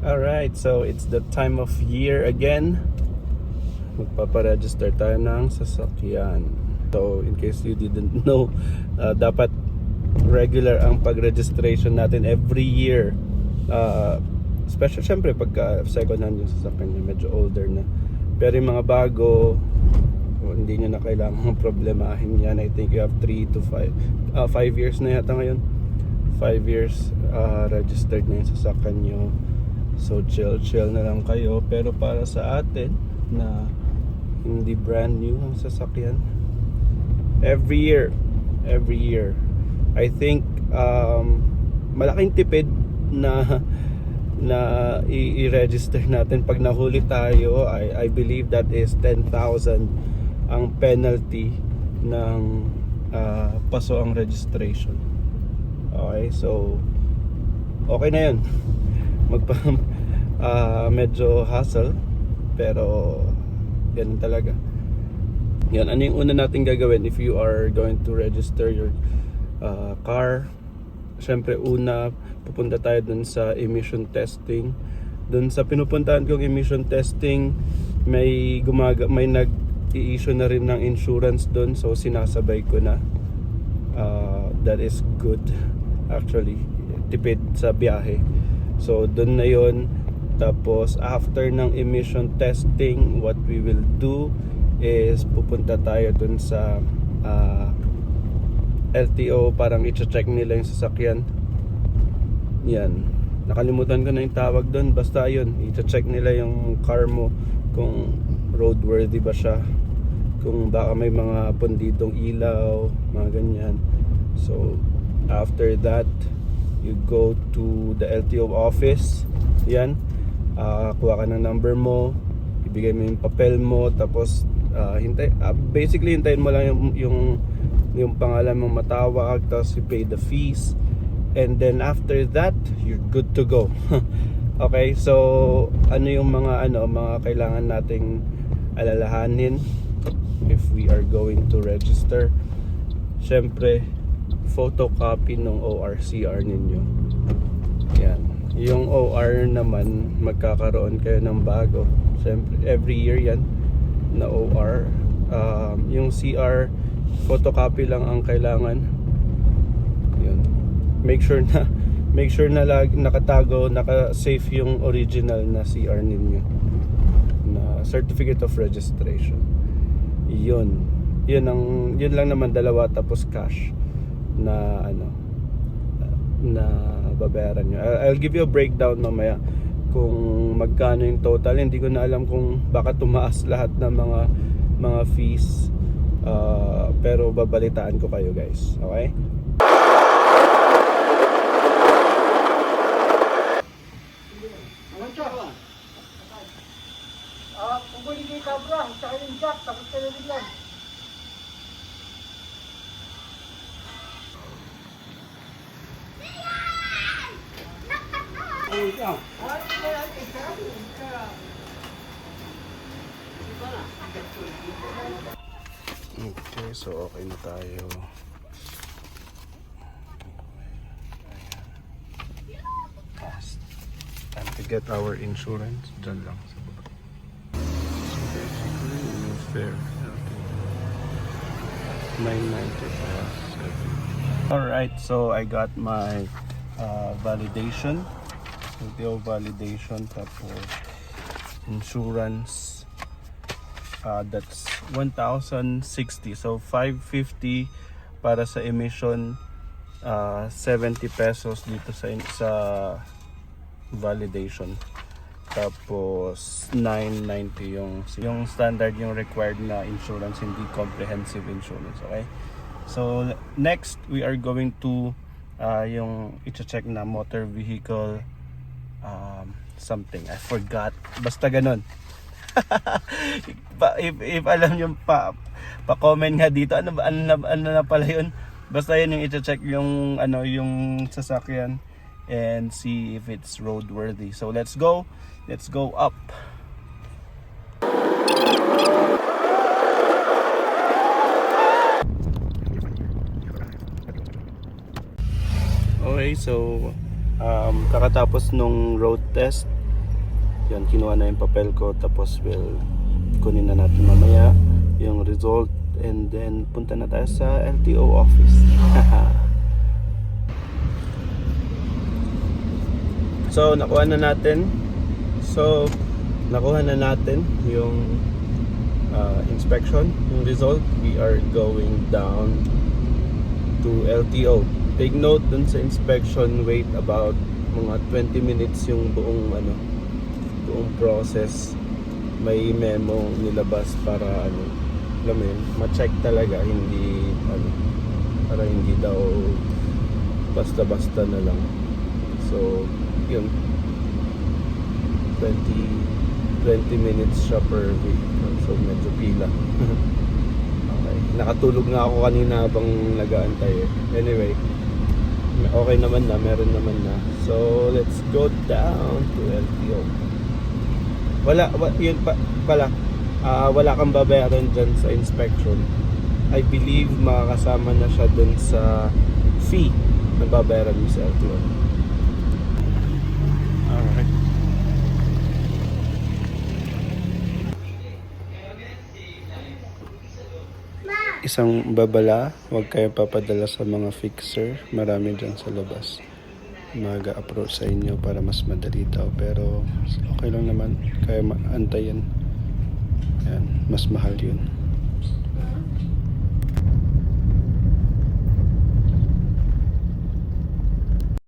Alright, so it's the time of year again. Magpaparegister tayo ng sasakyan. So in case you didn't know, dapat regular ang pag-registration natin every year. Especially syempre pagka second hand yung sasakyan niya, medyo older na. Pero yung mga bago, hindi nyo na kailangan problemahin yan. I think you have 3 to 5 years na yata ngayon. 5 years registered na yung sasakyan nyo. So chill na lang kayo. Pero para sa atin na hindi brand new ang sasakyan, every year I think malaking tipid na i-register natin pag nahuli tayo. I believe that is 10,000 ang penalty ng paso ang registration. Okay, so okay na yun. Medyo hassle, pero ganun talaga. Yan, ano yung una natin gagawin if you are going to register your car? Siyempre una, pupunta tayo dun sa emission testing. Dun sa pinupuntahan kong emission testing, may nag-i-issue na rin ng insurance dun, so sinasabay ko na. That is good actually, tipid sa biyahe. So dun na yon. Tapos after ng emission testing, what we will do is pupunta tayo dun sa LTO, parang i-check nila yung sasakyan. Yan, nakalimutan ko na yung tawag dun. Basta yun, i-check nila yung car mo kung roadworthy ba siya, kung baka may mga pundidong ilaw, mga ganyan. So after that, you go to the LTO office. Yan, kuha ka ng number mo, ibigay mo yung papel mo, tapos basically hintayin mo lang yung pangalan mong matawag, tapos you pay the fees, and then after that you're good to go. Okay, so ano yung mga kailangan nating alalahanin if we are going to register? Syempre, photocopy ng ORCR ninyo. Yan. Yung OR naman, magkakaroon kayo ng bago. Siyempre, every year yan na OR. Yung CR, photocopy lang ang kailangan. Yun. Make sure na nakatago, naka-safe yung original na CR ninyo, na certificate of registration. Yun lang naman, dalawa, tapos cash na na babayaran nyo. I'll give you a breakdown mamaya kung magkano yung total. Hindi ko na alam kung baka tumaas lahat ng mga fees, pero babalitaan ko kayo, guys. Okay? Kung pwede kayo kabra, saka yung jack, tapos kayo biglan. Okay, so okay na tayo. Ayan. Time to get our insurance. Diyan lang sa baba. So basically, yung fare natin, 990 plus. Alright, so I got my validation. LTO validation, tapos insurance, that's 1,060. So 550 para sa emission, 70 pesos dito sa validation, tapos 990 yung standard, yung required na insurance, hindi comprehensive insurance. Okay, so next we are going to yung i-check na motor vehicle something, I forgot, basta ganun. if alam nyo, pa-comment nga dito ano na pala yun. Basta yun yung i-check yung yung sasakyan and see if it's roadworthy. So let's go up. Okay, so kakatapos nung road test, Yan, kinuha na yung papel ko, tapos kunin na natin mamaya yung result, and then punta na tayo sa LTO office. So nakuha na natin yung inspection, yung result. We are going down to LTO. Take note dun sa inspection, wait about mga 20 minutes yung buong process. May memo nilabas para alam mo yun, ma-check talaga, hindi para hindi daw basta-basta na lang. So yun, 20 minutes siya per vehicle, so medyo pila. Okay, nakatulog nga ako kanina habang nag-aantay Anyway, okay naman na, meron naman na. So let's go down to LTO. Yun pala, wala kang babayaran dyan sa inspection. I believe makakasama na siya dun sa fee na babayaran mo sa LTO. Alright. Isang babala, huwag kayo papadala sa mga fixer. Marami dyan sa labas. Mag-approach sa inyo para mas madali daw. Pero okay lang naman. Kaya antayin. Yan, mas mahal yun.